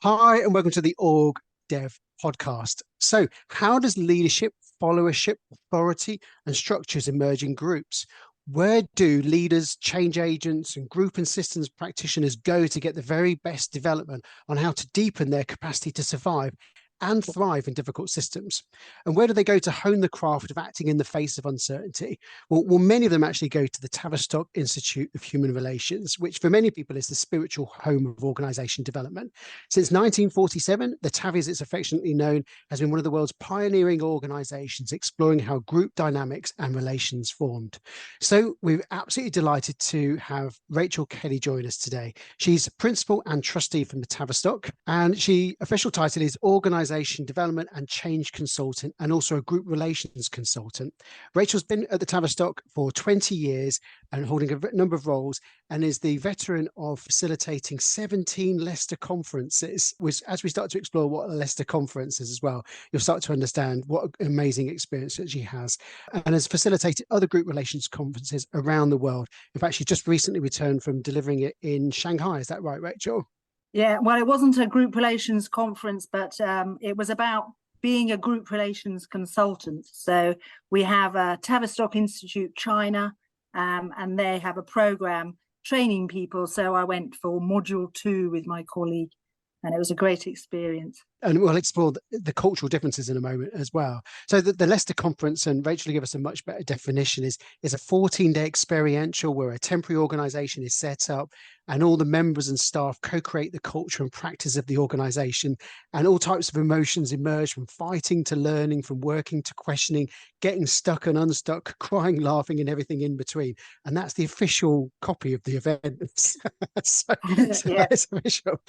Hi, and welcome to the Org Dev podcast. So, how does leadership, followership, authority, and structures emerge in groups? Where do leaders, change agents, and group and systems practitioners go to get the very best development on how to deepen their capacity to survive and thrive in difficult systems? And where do they go to hone the craft of acting in the face of uncertainty? Well, many of them actually go to the Tavistock Institute of Human Relations, which for many people is the spiritual home of organization development. Since 1947, the Tavi, as it's affectionately known, has been one of the world's pioneering organizations exploring how group dynamics and relations formed. So we're absolutely delighted to have Rachel Kelly join us today. She's principal and trustee from the Tavistock, and she official title is Organization Development and Change Consultant, and also a Group Relations Consultant. Rachel's been at the Tavistock for 20 years and holding a number of roles, and is the veteran of facilitating 17 Leicester conferences. Which, as we start to explore what a Leicester conference is as well, you'll start to understand what an amazing experience that she has, and has facilitated other group relations conferences around the world. In fact, she just recently returned from delivering it in Shanghai. Is that right, Rachel? Yeah, well, it wasn't a group relations conference, but it was about being a group relations consultant. So we have a Tavistock Institute China, and they have a program training people. So I went for module 2 with my colleague, and it was a great experience. And we'll explore the cultural differences in a moment as well. So the Leicester Conference, and Rachel will give us a much better definition, is a 14-day experiential where a temporary organisation is set up and all the members and staff co-create the culture and practice of the organisation, and all types of emotions emerge, from fighting to learning, from working to questioning, getting stuck and unstuck, crying, laughing, and everything in between. And that's the official copy of the event. so Yeah. It's official.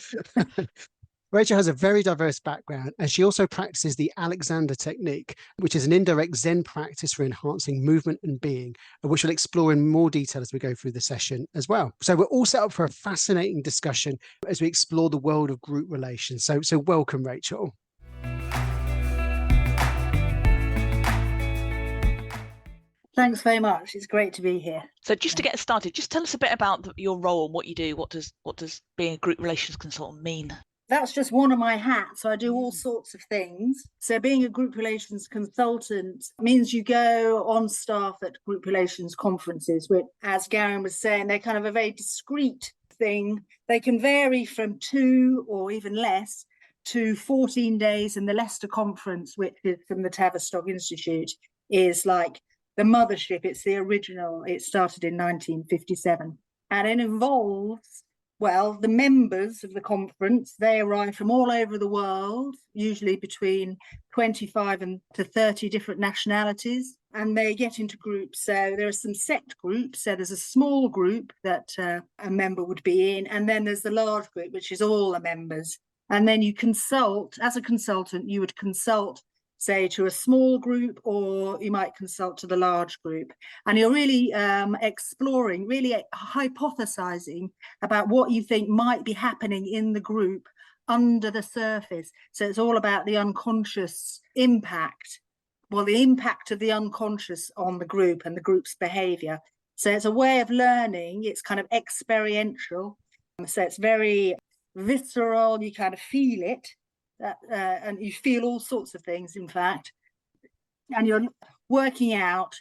Rachel has a very diverse background, and she also practices the Alexander technique, which is an indirect Zen practice for enhancing movement and being, which we'll explore in more detail as we go through the session as well. So we're all set up for a fascinating discussion as we explore the world of group relations. So welcome, Rachel. Thanks very much. It's great to be here. So just to get started, just tell us a bit about your role and what you do. What does being a group relations consultant mean? That's just one of my hats. So I do all sorts of things. So being a group relations consultant means you go on staff at group relations conferences, which, as Garen was saying, they're kind of a very discreet thing. They can vary from 2 or even less to 14 days. And the Leicester conference, which is from the Tavistock Institute, is like the mothership. It's the original. It started in 1957. And it involves, well, the members of the conference, they arrive from all over the world, usually between 25 and to 30 different nationalities, and they get into groups. So there are some set groups. So there's a small group that a member would be in, and then there's the large group, which is all the members. And then you consult, as a consultant, you would consult, say, to a small group, or you might consult to the large group. And you're really exploring, really hypothesizing about what you think might be happening in the group under the surface. So it's all about the unconscious impact, well, the impact of the unconscious on the group and the group's behavior. So it's a way of learning. It's kind of experiential. So it's very visceral. You kind of feel it. And you feel all sorts of things, in fact, and you're working out,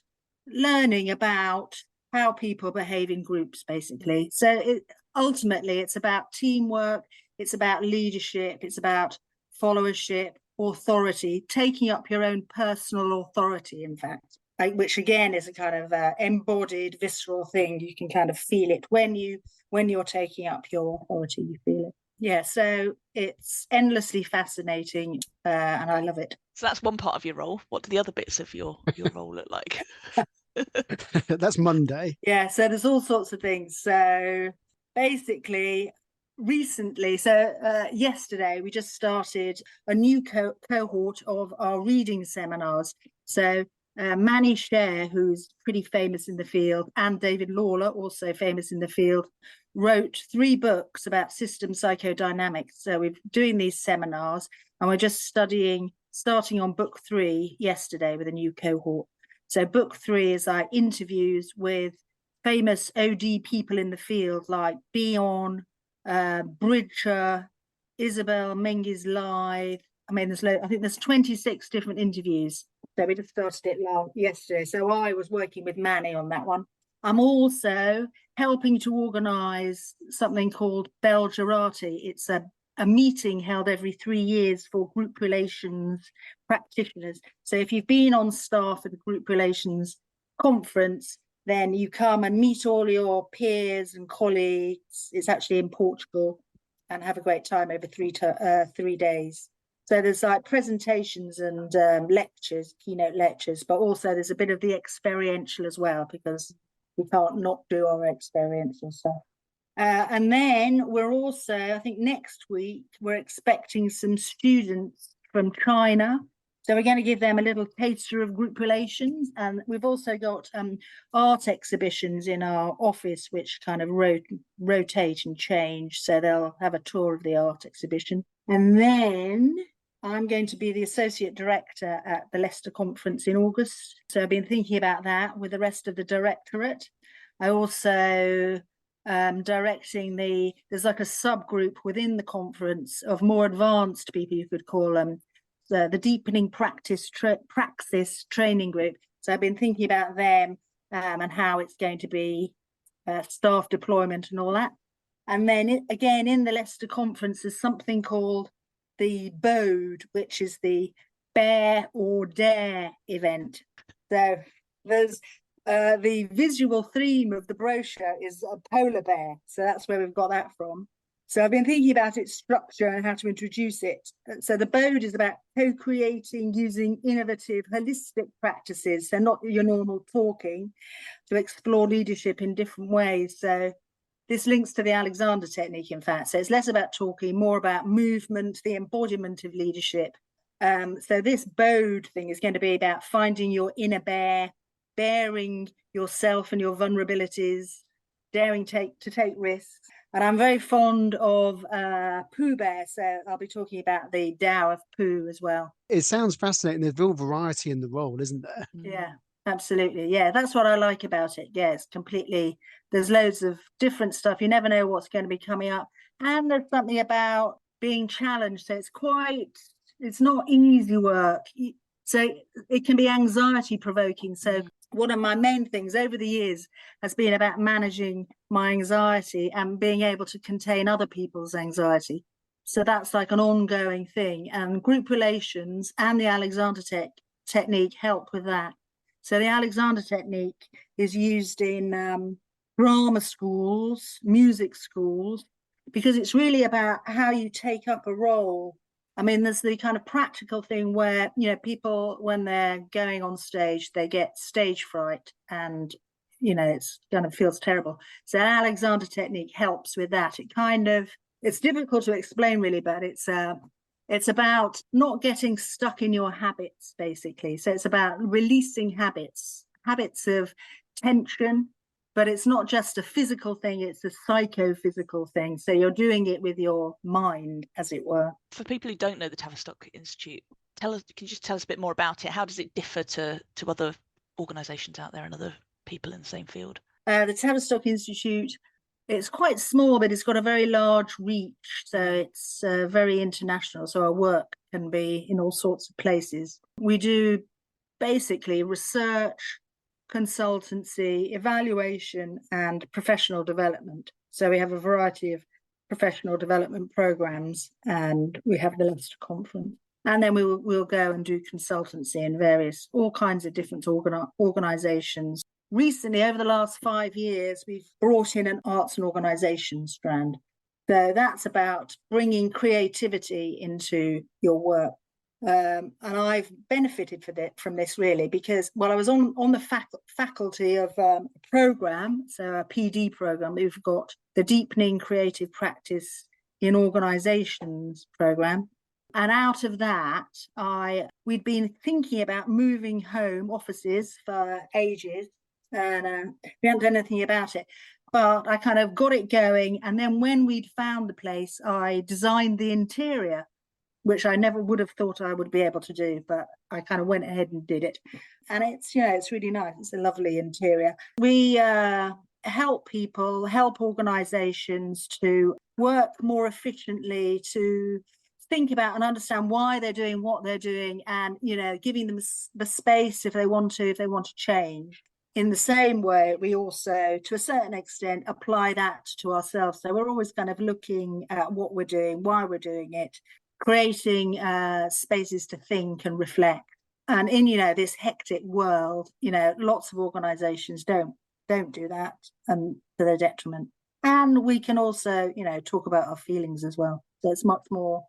learning about how people behave in groups, basically. So ultimately, it's about teamwork, it's about leadership, it's about followership, authority, taking up your own personal authority, in fact, which again is a kind of embodied, visceral thing. You can kind of feel it when you're taking up your authority, you feel it. Yeah, so it's endlessly fascinating, and I love it. So that's one part of your role. What do the other bits of your role look like? That's Monday. Yeah, so there's all sorts of things. So basically, recently, yesterday, we just started a new cohort of our reading seminars. So Manny Sher, who's pretty famous in the field, and David Lawler, also famous in the field, wrote 3 books about system psychodynamics. So we're doing these seminars, and we're just starting on book 3 yesterday with a new cohort. So book 3 is like interviews with famous OD people in the field, like Bion, Bridger, Isabel Mengi's live. I mean, I think there's 26 different interviews. So we just started it yesterday. So I was working with Manny on that one. I'm also helping to organise something called Bel Gerati. It's a meeting held every 3 years for group relations practitioners. So if you've been on staff at the group relations conference, then you come and meet all your peers and colleagues. It's actually in Portugal, and have a great time over 3 days. So there's like presentations and lectures, keynote lectures, but also there's a bit of the experiential as well, because we can't not do our experiential stuff. And then we're also, I think next week, we're expecting some students from China. So we're going to give them a little taster of group relations. And we've also got art exhibitions in our office, which kind of rotate and change. So they'll have a tour of the art exhibition. And then I'm going to be the associate director at the Leicester conference in August. So I've been thinking about that with the rest of the directorate. I also directing there's like a subgroup within the conference of more advanced people, you could call them, the deepening praxis training group. So I've been thinking about them and how it's going to be staff deployment and all that. And then again, in the Leicester conference, there's something called the BODE, which is the Bear or Dare event. So there's the visual theme of the brochure is a polar bear. So that's where we've got that from. So I've been thinking about its structure and how to introduce it. So the BODE is about co-creating using innovative, holistic practices, so not your normal talking, to explore leadership in different ways. So this links to the Alexander technique, in fact. So it's less about talking, more about movement, the embodiment of leadership. So this BODE thing is going to be about finding your inner bear, bearing yourself and your vulnerabilities, daring to take risks. And I'm very fond of Pooh Bear, so I'll be talking about the Tao of Pooh as well. It sounds fascinating. There's real variety in the role, isn't there? Yeah, absolutely. Yeah, that's what I like about it. Yeah, it's completely, there's loads of different stuff. You never know what's going to be coming up. And there's something about being challenged. So it's not easy work. So it can be anxiety provoking. So one of my main things over the years has been about managing my anxiety and being able to contain other people's anxiety. So that's like an ongoing thing. And group relations and the Alexander technique help with that. So the Alexander technique is used in drama schools, music schools, because it's really about how you take up a role. I mean, there's the kind of practical thing where, people, when they're going on stage, they get stage fright and, it's kind of feels terrible. So Alexander technique helps with that. It's difficult to explain really, but it's about not getting stuck in your habits, basically. So it's about releasing habits of tension, but it's not just a physical thing, it's a psychophysical thing. So you're doing it with your mind, as it were. For people who don't know the Tavistock Institute, can you just tell us a bit more about it? How does it differ to other organisations out there and other people in the same field? The Tavistock Institute, it's quite small, but it's got a very large reach. So it's very international. So our work can be in all sorts of places. We do basically research, consultancy, evaluation, and professional development. So we have a variety of professional development programs, and we have the Leicester conference. And then we'll go and do consultancy in all kinds of different organisations. Recently, over the last 5 years, we've brought in an arts and organisations strand. So that's about bringing creativity into your work. And I've benefited from this really, because I was on the faculty of a program, so a PD program. We've got the Deepening Creative Practice in Organisations program. And out of that, we'd been thinking about moving home offices for ages, and we hadn't done anything about it. But I kind of got it going. And then when we'd found the place, I designed the interior, which I never would have thought I would be able to do, but I kind of went ahead and did it. And it's really nice. It's a lovely interior. We help people, help organizations to work more efficiently, to think about and understand why they're doing what they're doing, and, you know, giving them the space if they want to change. In the same way, we also, to a certain extent, apply that to ourselves. So we're always kind of looking at what we're doing, why we're doing it, creating spaces to think and reflect. And in, you know, this hectic world, you know, lots of organizations don't do that, and to their detriment. And we can also, you know, talk about our feelings as well. So it's much more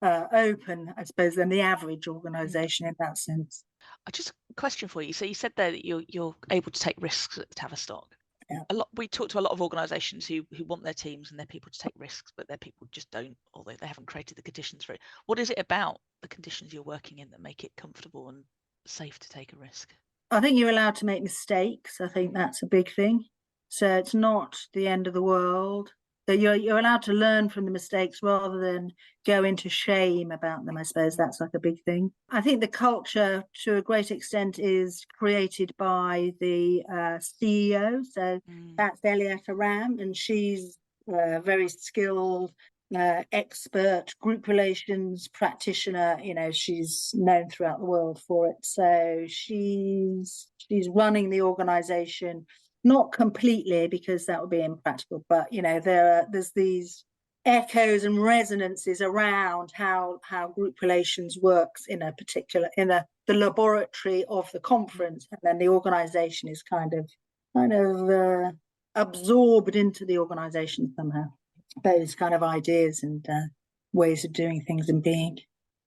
open, I suppose, than the average organization in that sense. Just a question for you. So you said there that you're able to take risks at Tavistock. Yeah. We talk to a lot of organisations who want their teams and their people to take risks, but their people just don't, or they haven't created the conditions for it. What is it about the conditions you're working in that make it comfortable and safe to take a risk? I think you're allowed to make mistakes. I think that's a big thing. So it's not the end of the world. That you're allowed to learn from the mistakes rather than go into shame about them. I suppose that's like a big thing. I think the culture, to a great extent, is created by the CEO. So that's Elietta Ram, and she's very skilled, expert group relations practitioner. You know, she's known throughout the world for it. So she's running the organization. Not completely, because that would be impractical, but, you know, there's these echoes and resonances around how group relations works in a particular, the laboratory of the conference, and then the organization is kind of absorbed into the organization somehow. Those kind of ideas and ways of doing things and being.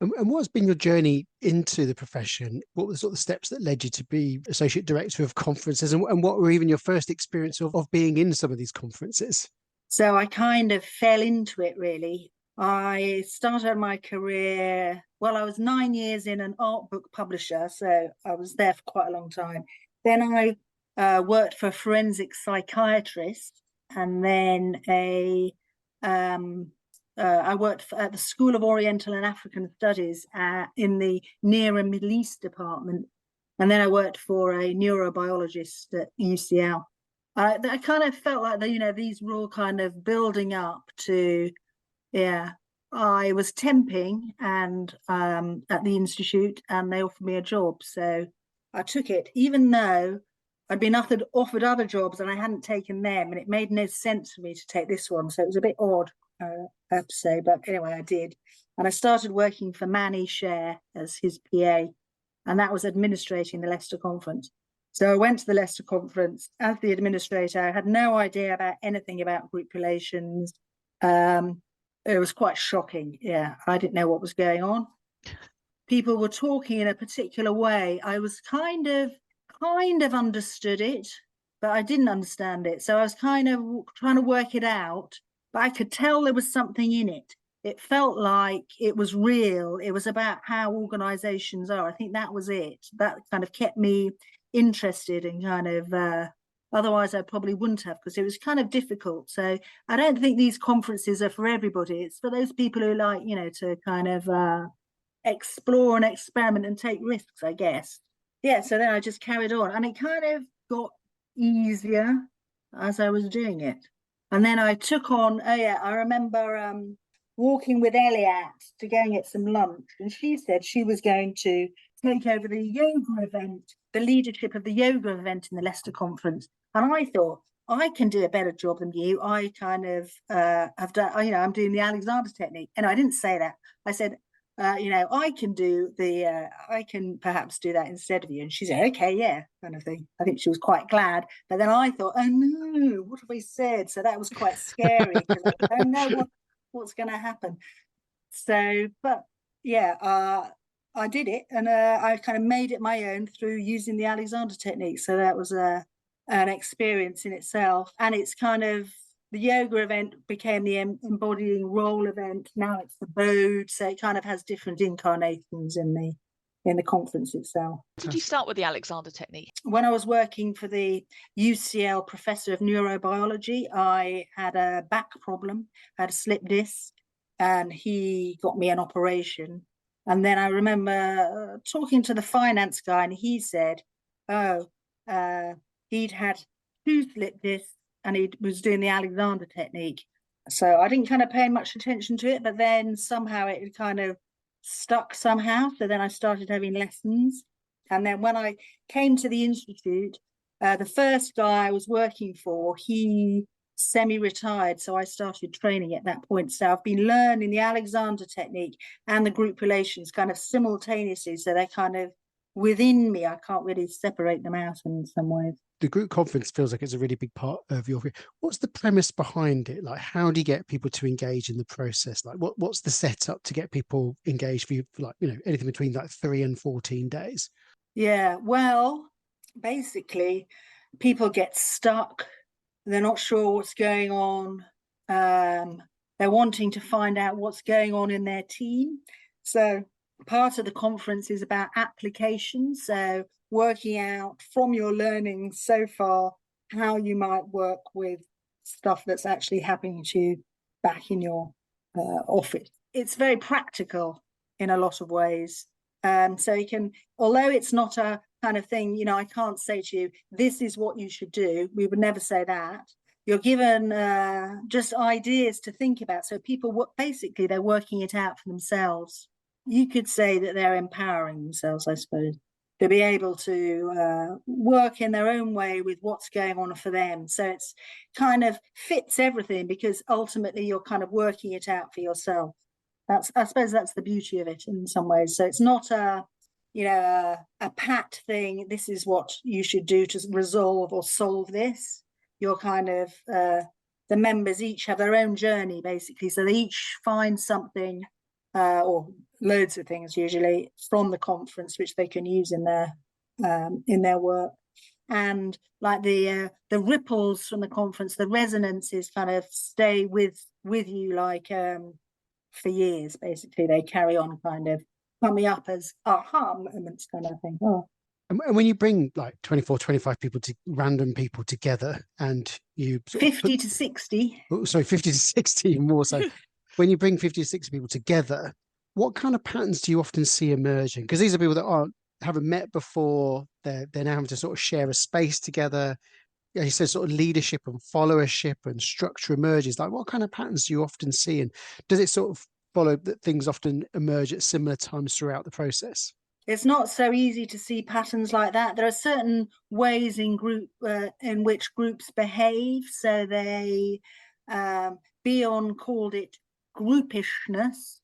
And what's been your journey into the profession? What were the sort of steps that led you to be associate director of conferences, and what were even your first experience of being in some of these conferences? So I kind of fell into it, really. I started my career, well, I was 9 years in an art book publisher, so I was there for quite a long time. Then I worked for a forensic psychiatrist, and then I worked at the School of Oriental and African Studies in the Near and Middle East department. And then I worked for a neurobiologist at UCL. I kind of felt like, you know, these were all kind of building up to, yeah. I was temping and at the institute, and they offered me a job. So I took it, even though I'd been offered other jobs and I hadn't taken them, and it made no sense for me to take this one. So it was a bit odd. I have to say, but anyway, I did. And I started working for Manny Share as his PA, and that was administrating the Leicester conference. So I went to the Leicester conference as the administrator. I had no idea about anything about group relations. It was quite shocking. Yeah, I didn't know what was going on. People were talking in a particular way. I was kind of understood it, but I didn't understand it. So I was kind of trying to work it out. But I could tell there was something in it. It felt like it was real. It was about how organizations are. I think that was it. That kind of kept me interested, and kind of, otherwise I probably wouldn't have, because it was kind of difficult. So I don't think these conferences are for everybody. It's for those people who like, you know, to kind of explore and experiment and take risks, I guess. Yeah, so then I just carried on, and it kind of got easier as I was doing it. And then I took on, I remember walking with Elliot to go and get some lunch. And she said she was going to take over the yoga event, the leadership of the yoga event in the Leicester conference. And I thought, I can do a better job than you. I kind of have done, you know, I'm doing the Alexander technique. And I didn't say that. I said, you know, I can perhaps do that instead of you. And she said, okay, yeah, kind of thing. I think she was quite glad. But then I thought, oh no, what have we said? So that was quite scary, because I don't know what's going to happen. So, but yeah, I did it, and I kind of made it my own through using the Alexander technique. So that was an experience in itself. And it's kind of, the yoga event became the embodying role event. Now it's the Bode, so it kind of has different incarnations in the conference itself. Did you start with the Alexander technique? When I was working for the UCL professor of neurobiology, I had a back problem, I had a slip disc, and he got me an operation. And then I remember talking to the finance guy, and he said, he'd had 2 slip discs, and he was doing the Alexander technique. So I didn't kind of pay much attention to it, but then somehow it kind of stuck somehow. So then I started having lessons. And then when I came to the institute, the first guy I was working for, he semi-retired. So I started training at that point. So I've been learning the Alexander technique and the group relations kind of simultaneously. So they're kind of within me. I can't really separate them out in some ways. The group conference feels like it's a really big part of your career. What's the premise behind it? Like, how do you get people to engage in the process? Like, what's the setup to get people engaged for you, like, you know, anything between like 3 and 14 days? Yeah, well, basically, people get stuck. They're not sure what's going on. They're wanting to find out what's going on in their team. So part of the conference is about application. So working out from your learning so far how you might work with stuff that's actually happening to you back in your office. It's very practical in a lot of ways. So you can, although it's not a kind of thing, you know, I can't say to you, this is what you should do. We would never say that. You're given just ideas to think about. So people, basically, they're working it out for themselves. You could say that they're empowering themselves, I suppose, to be able to work in their own way with what's going on for them. So it's kind of fits everything, because ultimately you're kind of working it out for yourself. I suppose that's the beauty of it in some ways. So it's not a pat thing. This is what you should do to resolve or solve this. You're kind of, the members each have their own journey, basically. So they each find something, or loads of things usually, from the conference, which they can use in their work. And like the ripples from the conference, the resonances kind of stay with you, like for years. Basically, they carry on, kind of coming up as aha moments, kind of thing. Oh. And when you bring like 24, 25 people, random people together, and you 50 to 60. Oh, sorry, 50 to 60 more so. When you bring 50 to 60 people together, what kind of patterns do you often see emerging? Because these are people that haven't met before. They're now having to sort of share a space together. Yeah, he says sort of leadership and followership and structure emerges. Like, what kind of patterns do you often see? And does it sort of follow that things often emerge at similar times throughout the process? It's not so easy to see patterns like that. There are certain ways in which groups behave. So they, Bion called it groupishness.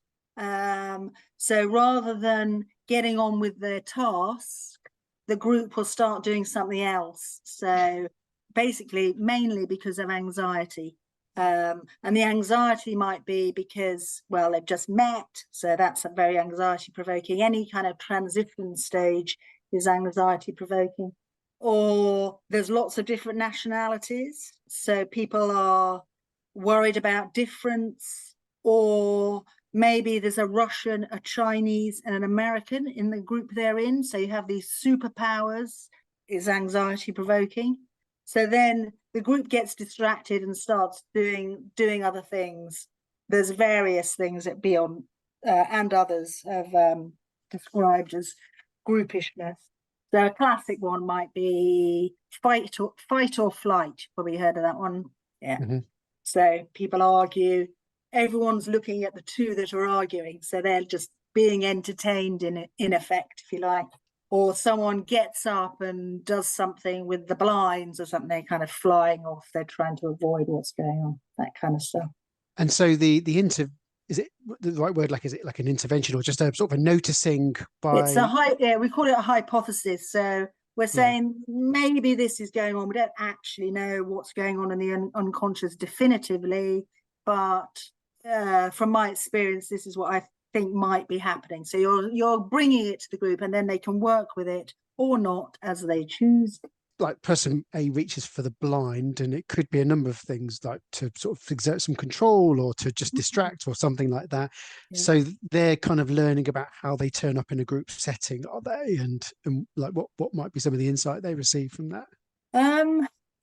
So rather than getting on with their task, the group will start doing something else. So basically, mainly because of anxiety. And the anxiety might be because, well, they've just met. So that's a very anxiety provoking. Any kind of transition stage is anxiety provoking. Or there's lots of different nationalities. So people are worried about difference. Or maybe there's a Russian, a Chinese, and an American in the group they're in. So you have these superpowers, is anxiety provoking. So then the group gets distracted and starts doing other things. There's various things that Bion and others have described as groupishness. So a classic one might be fight or flight. Probably heard of that one. Yeah. Mm-hmm. So people argue. Everyone's looking at the two that are arguing. So they're just being entertained in effect, if you like. Or someone gets up and does something with the blinds or something, they're kind of flying off. They're trying to avoid what's going on, that kind of stuff. And so is it the right word? Like, is it like an intervention or just a sort of a noticing by? It's we call it a hypothesis. So we're saying maybe this is going on. We don't actually know what's going on in the unconscious definitively, but from my experience, this is what I think might be happening. So you're bringing it to the group, and then they can work with it or not as they choose. Like person A reaches for the blind, and it could be a number of things, like to sort of exert some control or to just distract or something like that. Yeah. So they're kind of learning about how they turn up in a group setting, are they? And like what might be some of the insight they receive from that?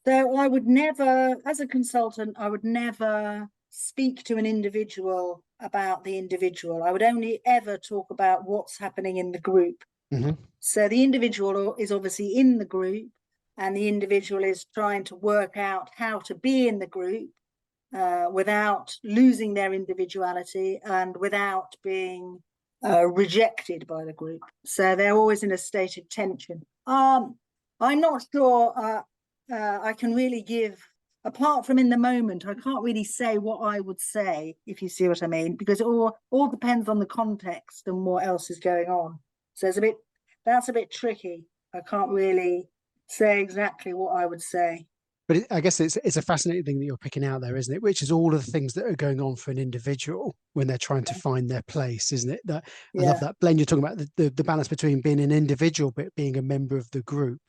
So I would never, as a consultant, I would never speak to an individual about the individual. I would only ever talk about what's happening in the group. Mm-hmm. So the individual is obviously in the group, and the individual is trying to work out how to be in the group without losing their individuality and without being rejected by the group. So they're always in a state of tension. I'm not sure I can really give, apart from in the moment, I can't really say what I would say, if you see what I mean, because it all depends on the context and what else is going on. So that's a bit tricky. I can't really say exactly what I would say. But I guess it's a fascinating thing that you're picking out there, isn't it? Which is all of the things that are going on for an individual when they're trying to find their place, isn't it? That I love that blend. You're talking about the balance between being an individual but being a member of the group.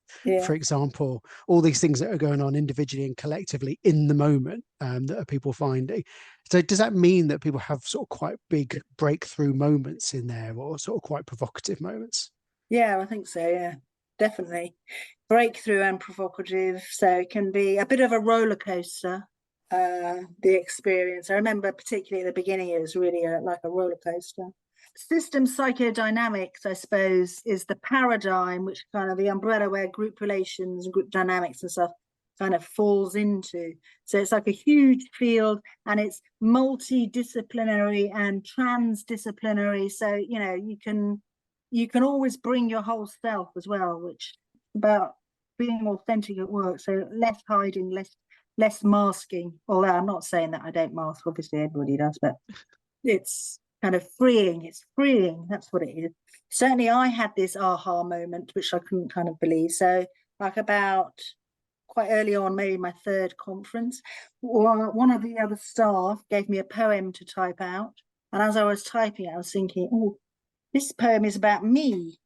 For example, all these things that are going on individually and collectively in the moment that are people finding. So does that mean that people have sort of quite big breakthrough moments in there, or sort of quite provocative moments? Yeah, I think so. Yeah, definitely. Breakthrough and provocative. So it can be a bit of a roller coaster, the experience. I remember particularly at the beginning, it was really like a roller coaster. System psychodynamics, I suppose, is the paradigm, which kind of the umbrella where group relations and group dynamics and stuff kind of falls into. So it's like a huge field, and it's multidisciplinary and transdisciplinary. So, you know, you can always bring your whole self as well, which about being authentic at work. So less hiding, less masking. Although I'm not saying that I don't mask, obviously everybody does, but it's kind of freeing. It's freeing. That's what it is. Certainly I had this aha moment, which I couldn't kind of believe. So like about quite early on, maybe my third conference, one of the other staff gave me a poem to type out. And as I was typing it, I was thinking, oh, this poem is about me.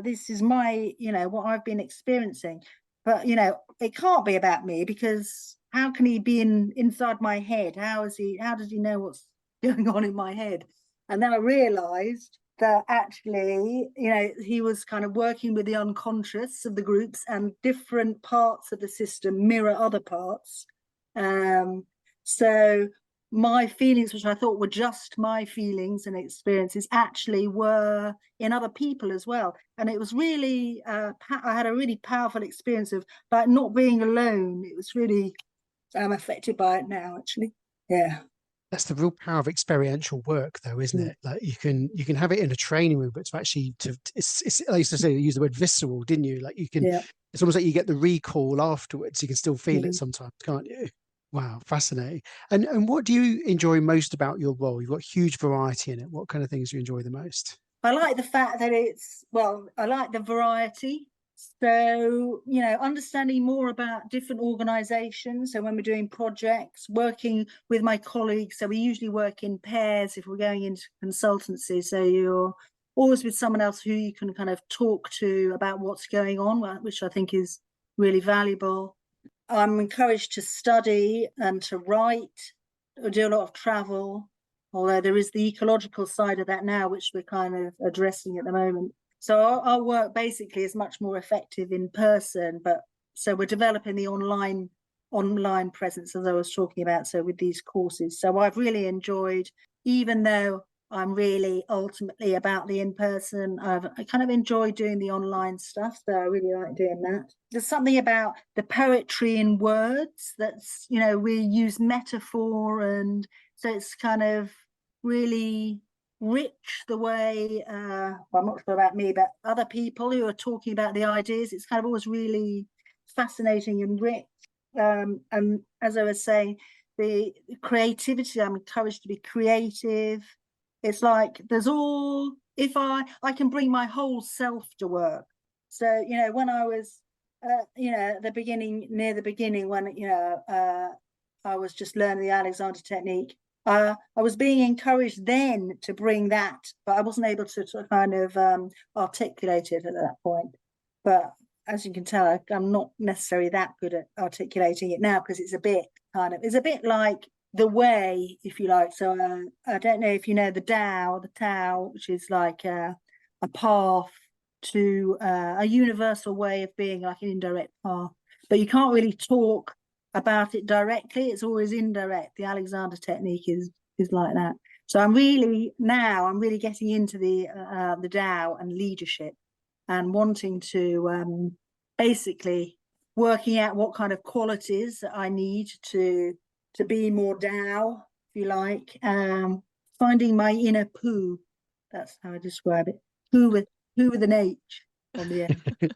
This is my, you know, what I've been experiencing. But, you know, it can't be about me, because how can he be inside my head? How does he know what's going on in my head? And then I realized that actually, you know, he was kind of working with the unconscious of the groups, and different parts of the system mirror other parts. So my feelings, which I thought were just my feelings and experiences, actually were in other people as well. And it was really, I had a really powerful experience of like not being alone. It was really, I'm affected by it now, actually. Yeah. That's the real power of experiential work, though, isn't it? Like you can have it in a training room, but to actually it's I used to say, use the word visceral, didn't you? Like you can, it's almost like you get the recall afterwards. You can still feel it sometimes, can't you? Wow, fascinating. And what do you enjoy most about your role? You've got huge variety in it. What kind of things do you enjoy the most? I like the fact that I like the variety. So, you know, understanding more about different organizations. So when we're doing projects, working with my colleagues, so we usually work in pairs if we're going into consultancy. So you're always with someone else who you can kind of talk to about what's going on, which I think is really valuable. I'm encouraged to study and to write, or do a lot of travel, although there is the ecological side of that now, which we're kind of addressing at the moment. So our work basically is much more effective in person, but so we're developing the online presence, as I was talking about, so with these courses. So I've really enjoyed, even though I'm really ultimately about the in-person, I kind of enjoy doing the online stuff, so I really like doing that. There's something about the poetry in words that's, you know, we use metaphor, and so it's kind of really rich the way, well, I'm not sure about me, but other people who are talking about the ideas, it's kind of always really fascinating and rich. And as I was saying, the creativity, I'm encouraged to be creative. It's like there's all, if I can bring my whole self to work. So, you know, when I was, you know, near the beginning, when, you know, I was just learning the Alexander technique, I was being encouraged then to bring that, but I wasn't able to kind of articulate it at that point. But as you can tell, I'm not necessarily that good at articulating it now, because it's a bit like the way, if you like. So I don't know if you know the Tao, which is like a path to a universal way of being, like an indirect path, but you can't really talk about it directly. It's always indirect. The Alexander technique is like that. So I'm really getting into the Tao and leadership, and wanting to basically working out what kind of qualities that I need to be more Tao, if you like. Finding my inner poo. That's how I describe it. Poo with an H on the end.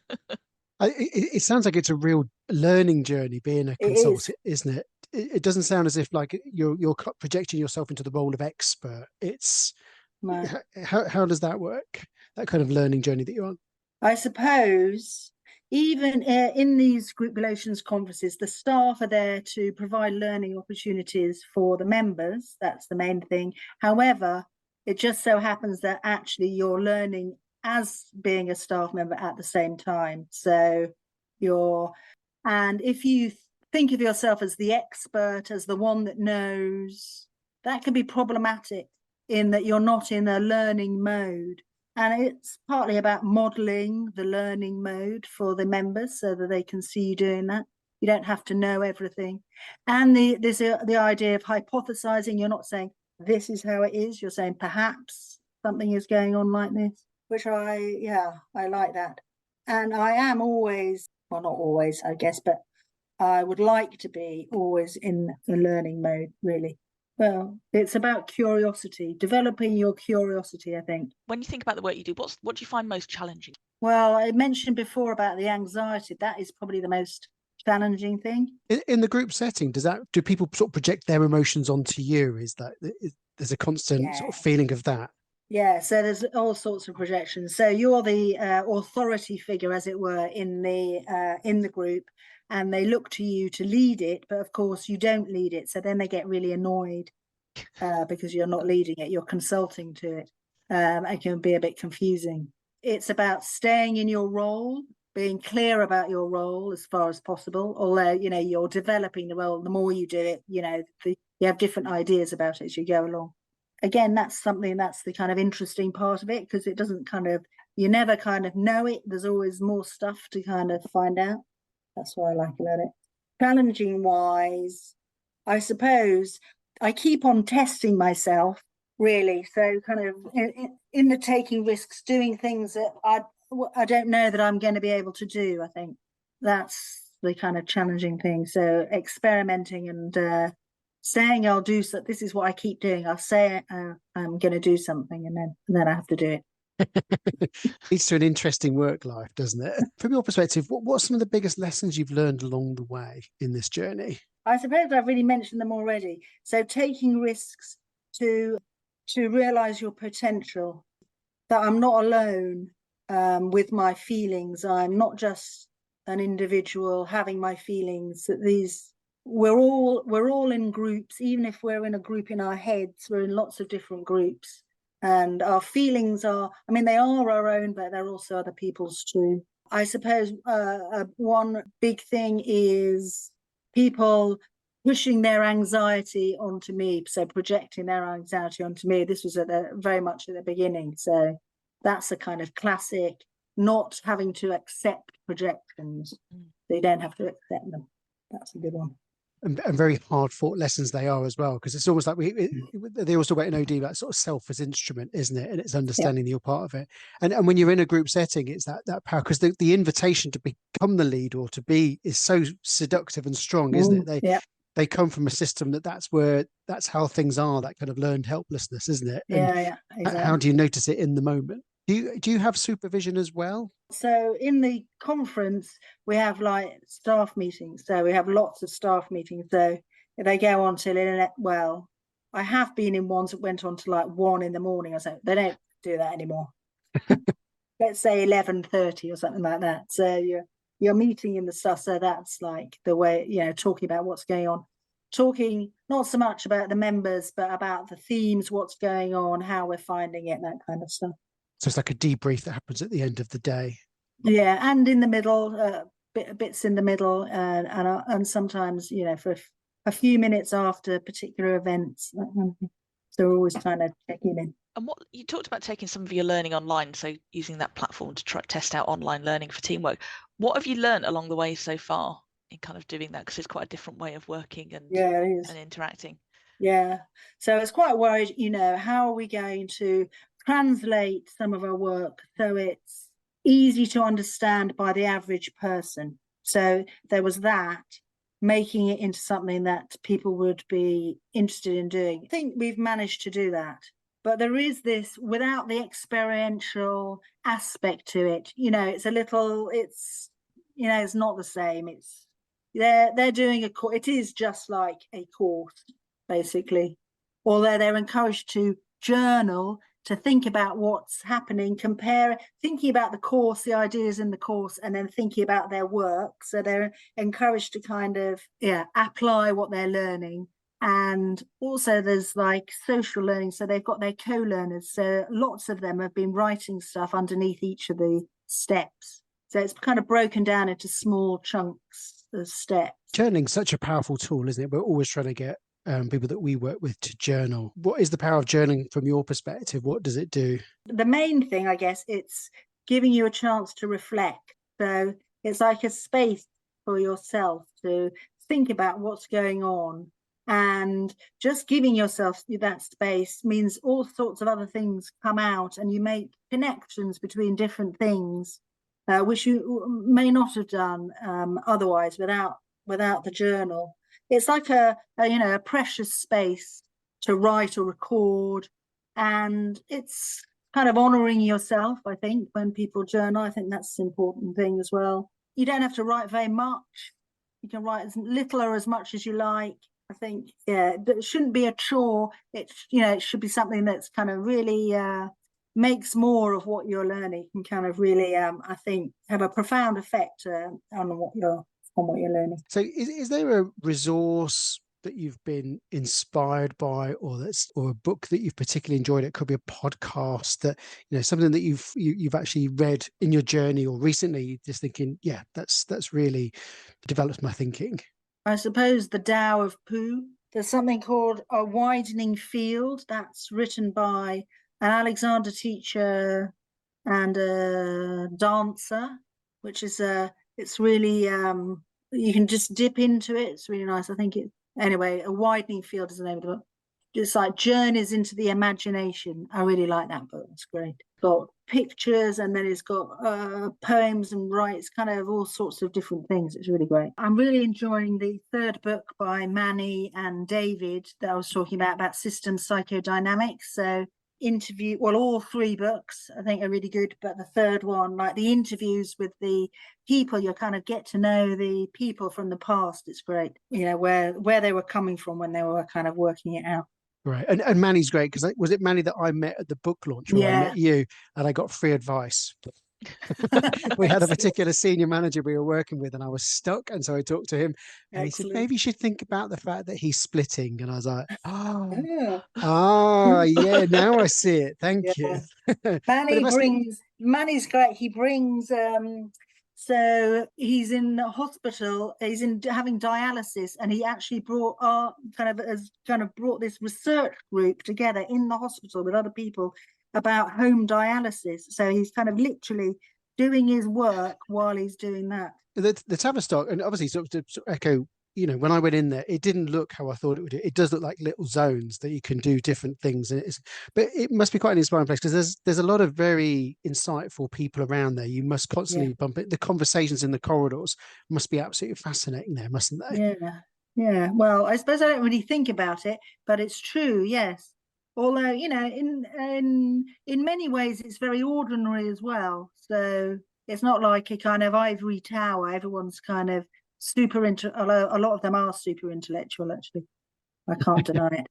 It sounds like it's a real learning journey being a It is. consultant, isn't it? It doesn't sound as if like you're projecting yourself into the role of expert. It's No. how does that work? That kind of learning journey that you're on. I suppose even in these group relations conferences, the staff are there to provide learning opportunities for the members. That's the main thing. However, it just so happens that actually you're learning as being a staff member at the same time. So and if you think of yourself as the expert, as the one that knows, that can be problematic in that you're not in a learning mode. And it's partly about modeling the learning mode for the members so that they can see you doing that. You don't have to know everything. And there's the idea of hypothesizing. You're not saying this is how it is. You're saying perhaps something is going on like this, which I like that. And I am always, well, not always, I guess, but I would like to be always in the learning mode, really. Well, it's about curiosity, developing your curiosity, I think. When you think about the work you do, what do you find most challenging? Well, I mentioned before about the anxiety. That is probably the most challenging thing. In the group setting, do people sort of project their emotions onto you? There's a constant sort of feeling of that? Yeah, so there's all sorts of projections. So you're the authority figure, as it were, in the group, and they look to you to lead it, but of course you don't lead it. So then they get really annoyed because you're not leading it, you're consulting to it. It can be a bit confusing. It's about staying in your role, being clear about your role as far as possible, although, you're developing the role. The more you do it, you have different ideas about it as you go along. Again, that's the kind of interesting part of it, because it doesn't you never kind of know it. There's always more stuff to kind of find out. That's what I like about it. Challenging wise, I suppose I keep on testing myself, really. So kind of in the taking risks, doing things that I don't know that I'm going to be able to do. I think that's the kind of challenging thing. So experimenting and saying I'll do so. This is what I keep doing. I'll say I'm going to do something, and then I have to do it. Leads to an interesting work life, doesn't it? From your perspective, what are some of the biggest lessons you've learned along the way in this journey? I suppose I've really mentioned them already. So taking risks to realize your potential, that I'm not alone with my feelings. I'm not just an individual having my feelings. That we're all in groups. Even if we're in a group in our heads, we're in lots of different groups. And our feelings they are our own, but they're also other people's too. I suppose one big thing is people pushing their anxiety onto me, so projecting their anxiety onto me. This was very much at the beginning. So that's a kind of classic, not having to accept projections. They don't have to accept them. That's a good one. And very hard fought lessons they are as well, because it's almost like they also talk about in OD like sort of self as instrument, isn't it? And it's understanding that you're part of it. And when you're in a group setting, it's that power, because the invitation to become the lead or to be is so seductive and strong, isn't it? They come from a system that's how things are, that kind of learned helplessness, isn't it? And exactly. How do you notice it in the moment? Do you have supervision as well? So in the conference, we have like staff meetings. So we have lots of staff meetings. So they go on till, well, I have been in ones that went on to like 1 a.m. or so. They don't do that anymore. Let's say 11:30 or something like that. So you're meeting in the stuff. So that's like the way, talking about what's going on. Talking not so much about the members, but about the themes, what's going on, how we're finding it, that kind of stuff. So it's like a debrief that happens at the end of the day. Yeah, and in the middle, bits in the middle, and sometimes, for a few minutes after particular events. So we're always trying to check in. And what you talked about, taking some of your learning online, so using that platform to try test out online learning for teamwork. What have you learned along the way so far in kind of doing that? Because it's quite a different way of working and interacting. Yeah, so I was quite worried, how are we going to translate some of our work so it's easy to understand by the average person? So there was that, making it into something that people would be interested in doing. I think we've managed to do that. But there is this, without the experiential aspect to it, it's a little, it's not the same. It's, they're doing a course. It is just like a course, basically. Although they're encouraged to journal, to think about what's happening, thinking about the course, the ideas in the course, and then thinking about their work. So they're encouraged to kind of, apply what they're learning. And also there's like social learning. So they've got their co-learners. So lots of them have been writing stuff underneath each of the steps. So it's kind of broken down into small chunks of steps. Journaling's such a powerful tool, isn't it? We're always trying to get people that we work with to journal. What is the power of journaling from your perspective? What does it do? The main thing, I guess, it's giving you a chance to reflect. So it's like a space for yourself to think about what's going on. And just giving yourself that space means all sorts of other things come out, and you make connections between different things, which you may not have done otherwise without the journal. It's like a precious space to write or record, and it's kind of honoring yourself. I think when people journal, I think that's an important thing as well. You don't have to write very much. You can write as little or as much as you like. I think, it shouldn't be a chore. It should be something that's kind of really makes more of what you're learning, and kind of really, I think, have a profound effect on what you're learning. So is there a resource that you've been inspired by, or a book that you've particularly enjoyed? It could be a podcast, that something that you've actually read in your journey or recently, just thinking, that's really developed my thinking. I suppose the Tao of Pooh. There's something called A Widening Field, that's written by an Alexander teacher and a dancer, which is it's really you can just dip into it. It's really nice. I think anyway, A Widening Field is the name of the book. It's like journeys into the imagination. I really like that book. It's great. It's got pictures, and then it's got poems and writes kind of all sorts of different things. It's really great. I'm really enjoying the third book by Manny and David that I was talking about systems psychodynamics. So all three books I think are really good, but the third one, like the interviews with the people, you kind of get to know the people from the past. It's great, where they were coming from when they were kind of working it out. Right. And Manny's great, because was it Manny that I met at the book launch, where I met you and I got free advice? We had a particular senior manager we were working with, and I was stuck, and so I talked to him, and he said, maybe you should think about the fact that he's splitting. And I was like, yeah, now I see it. Thank you. Manny's great. He brings so he's in hospital, he's having dialysis, and he actually brought brought this research group together in the hospital with other people about home dialysis. So he's kind of literally doing his work while he's doing that. The Tavistock, and obviously sort of echo, when I went in there, it didn't look how I thought it would do. It does look like little zones that you can do different things. But it must be quite an inspiring place, because there's a lot of very insightful people around there. You must constantly bump it. The conversations in the corridors must be absolutely fascinating there, mustn't they? Yeah. Well, I suppose I don't really think about it, but it's true. Yes. Although, in many ways, it's very ordinary as well. So it's not like a kind of ivory tower. Everyone's kind of a lot of them are super intellectual, actually. I can't deny it.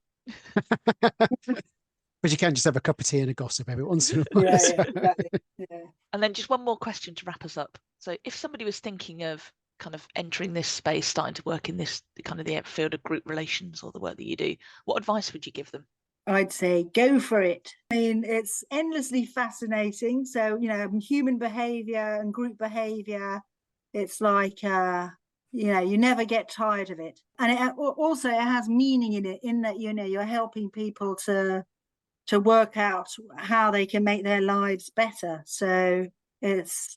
But you can just have a cup of tea and a gossip every once in a while. Exactly. Yeah. And then just one more question to wrap us up. So if somebody was thinking of kind of entering this space, starting to work in this kind of the field of group relations, or the work that you do, what advice would you give them? I'd say go for it. I mean, it's endlessly fascinating. So, human behavior and group behavior, it's like, you never get tired of it. And it has meaning in it, in that, you're helping people to work out how they can make their lives better. So it's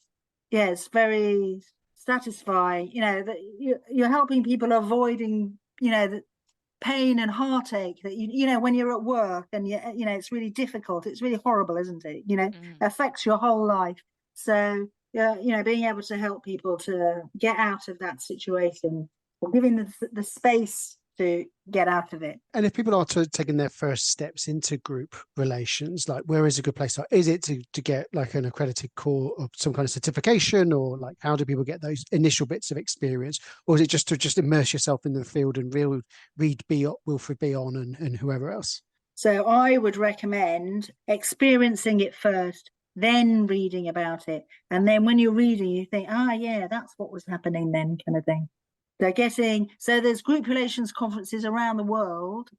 very satisfying, that you're helping people avoiding, the pain and heartache that when you're at work, and it's really difficult. It's really horrible, isn't it? It affects your whole life. So being able to help people to get out of that situation, or giving the space to get out of it. And if people are taking their first steps into group relations, like where is a good place? Like, is it to get like an accredited core or some kind of certification, or like how do people get those initial bits of experience? Or is it just to immerse yourself in the field and read Wilfred Bion and whoever else? So I would recommend experiencing it first, then reading about it. And then when you're reading, you think, yeah, that's what was happening then, kind of thing. So there's group relations conferences around the world.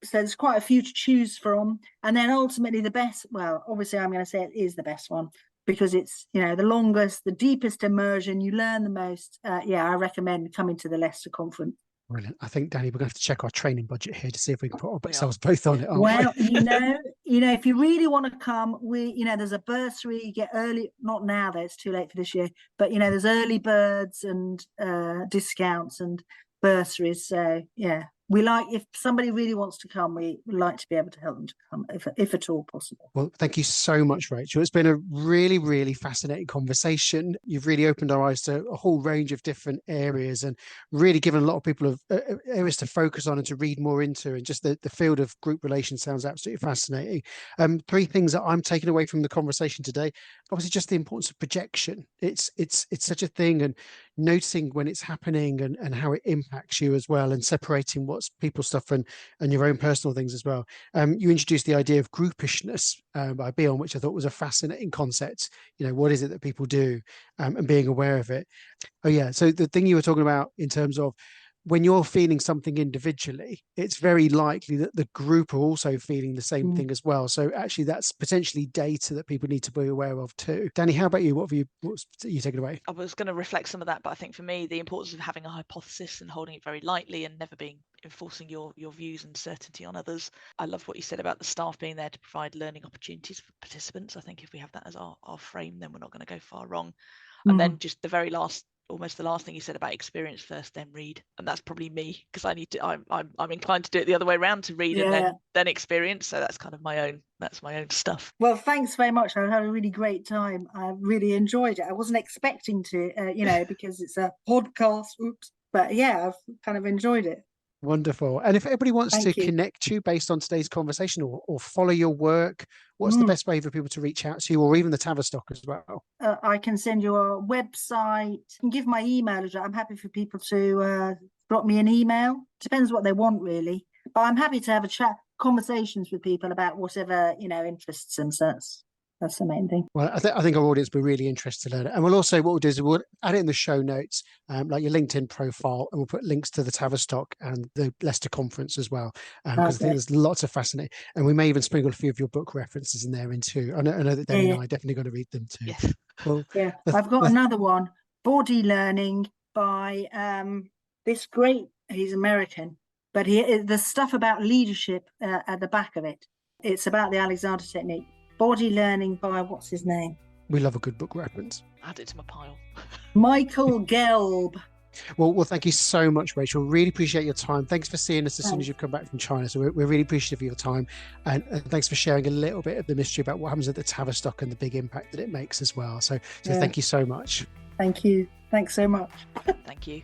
So there's quite a few to choose from. And then ultimately the best, well, obviously I'm going to say it is the best one because it's, the longest, the deepest immersion, you learn the most. I recommend coming to the Leicester conference. Brilliant. I think, Danny, we're going to have to check our training budget here to see if we can put ourselves both on it. Well, if you really want to come, there's a bursary, you get early, not now though, it's too late for this year, but there's early birds and discounts and bursaries. So yeah, if somebody really wants to come, we like to be able to help them to come if at all possible. Well, thank you so much, Rachel. It's been a really, really fascinating conversation. You've really opened our eyes to a whole range of different areas and really given a lot of people areas to focus on and to read more into. And just the field of group relations sounds absolutely fascinating. 3 things that I'm taking away from the conversation today. Obviously, just the importance of projection. It's such a thing, and noticing when it's happening and how it impacts you as well, and separating what's people stuff and your own personal things as well. You introduced the idea of groupishness by Bion, which I thought was a fascinating concept. What is it that people do, and being aware of it. Oh yeah, so the thing you were talking about in terms of when you're feeling something individually, it's very likely that the group are also feeling the same thing as well. So actually that's potentially data that people need to be aware of too. Danny, how about you? What's you taking away? I was going to reflect some of that, but I think for me, the importance of having a hypothesis and holding it very lightly and never enforcing your views and certainty on others. I love what you said about the staff being there to provide learning opportunities for participants. I think if we have that as our frame, then we're not going to go far wrong. And then just the very last, almost the last thing you said about experience first, then read. And that's probably me, because I need to, I'm inclined to do it the other way around, to read and then experience. So that's kind of my own stuff. Well, thanks very much. I had a really great time. I really enjoyed it. I wasn't expecting to, because it's a podcast. Oops. But yeah, I've kind of enjoyed it. Wonderful. And if everybody wants to connect you based on today's conversation or follow your work, what's the best way for people to reach out to you, or even the Tavistock as well? I can send you a website and give my email address. I'm happy for people to drop me an email. Depends what they want, really. But I'm happy to have conversations with people about whatever, interests them. So that's the main thing. Well, I think our audience will be really interested in it. And what we'll do is we'll add it in the show notes, like your LinkedIn profile, and we'll put links to the Tavistock and the Leicester conference as well. Because I think there's lots of fascinating, and we may even sprinkle a few of your book references in there too. I know that Danny and I definitely got to read them too. Yes. Well, I've got another one, Body Learning by this great, he's American, but the stuff about leadership at the back of it. It's about the Alexander technique. Body Learning by what's his name? We love a good book reference. Add it to my pile. Michael Gelb. Well, thank you so much, Rachel. Really appreciate your time. Thanks for seeing us as soon as you've come back from China. So we're really appreciative of your time, and thanks for sharing a little bit of the mystery about what happens at the Tavistock and the big impact that it makes as well. So thank you so much. Thank you. Thanks so much. Thank you.